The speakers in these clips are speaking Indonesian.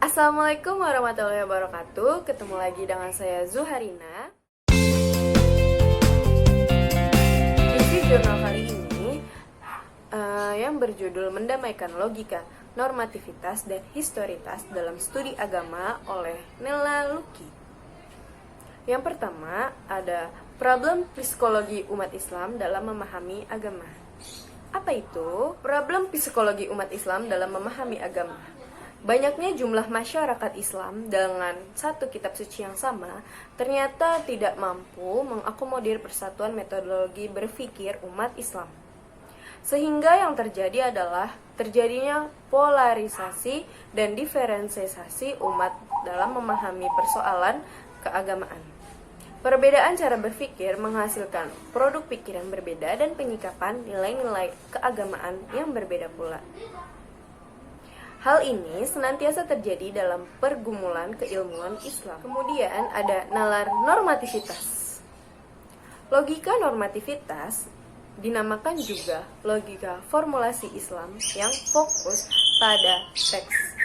Assalamualaikum warahmatullahi wabarakatuh. Ketemu lagi dengan saya Zuharina. Isi jurnal kali ini yang berjudul Mendamaikan Logika, Normativitas, dan Historitas dalam Studi Agama oleh Nella Lucky. Yang pertama ada problem psikologi umat Islam dalam memahami agama. Apa itu problem psikologi umat Islam dalam memahami agama? Banyaknya jumlah masyarakat Islam dengan satu kitab suci yang sama ternyata tidak mampu mengakomodir persatuan metodologi berpikir umat Islam. Sehingga yang terjadi adalah terjadinya polarisasi dan diferensiasi umat dalam memahami persoalan keagamaan. Perbedaan cara berpikir menghasilkan produk pikiran berbeda dan penyikapan nilai-nilai keagamaan yang berbeda pula. Hal ini senantiasa terjadi dalam pergumulan keilmuan Islam. Kemudian ada nalar normativitas. Logika normativitas dinamakan juga logika formulasi Islam yang fokus pada teks.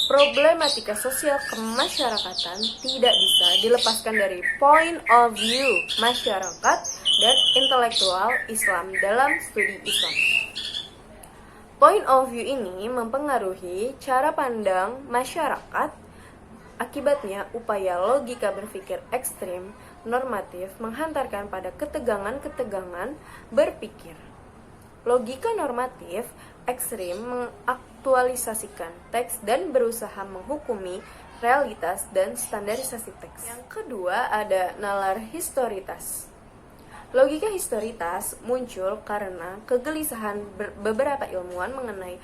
Problematika sosial kemasyarakatan tidak bisa dilepaskan dari point of view masyarakat dan intelektual Islam dalam studi Islam. Point of view ini mempengaruhi cara pandang masyarakat. Akibatnya, upaya logika berpikir ekstrim normatif menghantarkan pada ketegangan-ketegangan berpikir. Logika normatif ekstrim mengaktualisasikan teks dan berusaha menghukumi realitas dan standarisasi teks. Yang kedua ada nalar historitas. Logika historitas muncul karena kegelisahan beberapa ilmuwan mengenai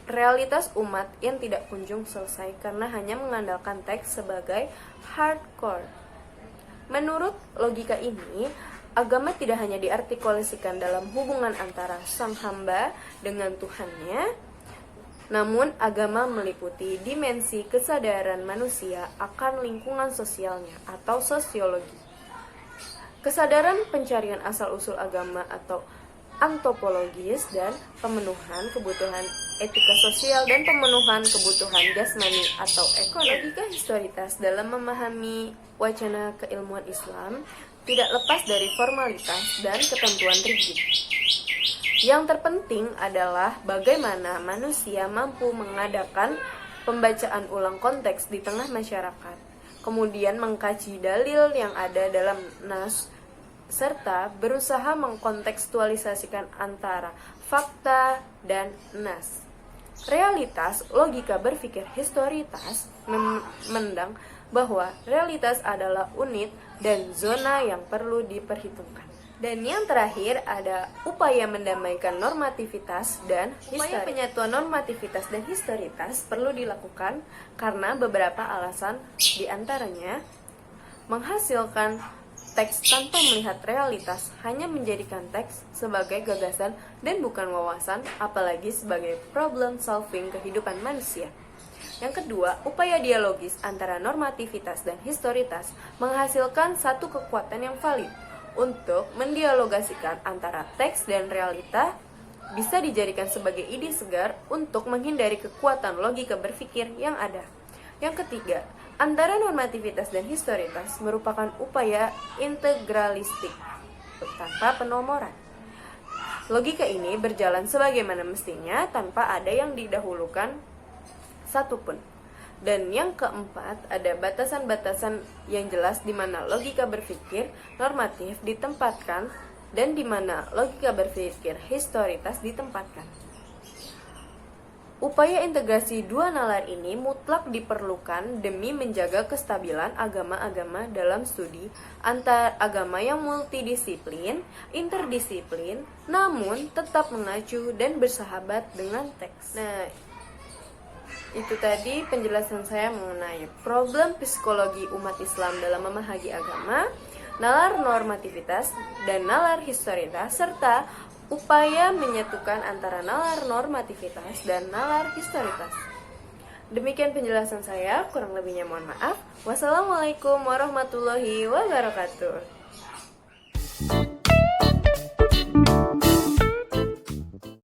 realitas umat yang tidak kunjung selesai karena hanya mengandalkan teks sebagai hardcore. Menurut logika ini, agama tidak hanya diartikulasikan dalam hubungan antara sang hamba dengan Tuhannya, namun agama meliputi dimensi kesadaran manusia akan lingkungan sosialnya atau sosiologi. Kesadaran pencarian asal-usul agama atau antropologis dan pemenuhan kebutuhan etika sosial dan pemenuhan kebutuhan jasmani atau ekonomi. Logika historitas dalam memahami wacana keilmuan Islam tidak lepas dari formalitas dan ketentuan rigid. Yang terpenting adalah bagaimana manusia mampu mengadakan pembacaan ulang konteks di tengah masyarakat, kemudian mengkaji dalil yang ada dalam nas, serta berusaha mengkontekstualisasikan antara fakta dan nas. Realitas logika berpikir historitas memandang bahwa realitas adalah unit dan zona yang perlu diperhitungkan. Dan yang terakhir ada upaya mendamaikan normativitas dan historitas. Upaya penyatuan normativitas dan historitas perlu dilakukan karena beberapa alasan, diantaranya menghasilkan teks tanpa melihat realitas hanya menjadikan teks sebagai gagasan dan bukan wawasan, apalagi sebagai problem solving kehidupan manusia. Yang kedua, upaya dialogis antara normativitas dan historitas menghasilkan satu kekuatan yang valid untuk mendialogasikan antara teks dan realita, bisa dijadikan sebagai ide segar untuk menghindari kekuatan logika berpikir yang ada. Yang ketiga, antara normativitas dan historitas merupakan upaya integralistik tanpa penomoran. Logika ini berjalan sebagaimana mestinya tanpa ada yang didahulukan satupun. Dan yang keempat, ada batasan-batasan yang jelas di mana logika berpikir normatif ditempatkan dan di mana logika berpikir historitas ditempatkan. Upaya integrasi dua nalar ini mutlak diperlukan demi menjaga kestabilan agama-agama dalam studi antar agama yang multidisiplin, interdisiplin, namun tetap mengacu dan bersahabat dengan teks. Nah, itu tadi penjelasan saya mengenai problem psikologi umat Islam dalam memahami agama, nalar normativitas dan nalar historitas, serta upaya menyatukan antara nalar normativitas dan nalar historitas. Demikian penjelasan saya, kurang lebihnya mohon maaf. Wassalamualaikum warahmatullahi wabarakatuh.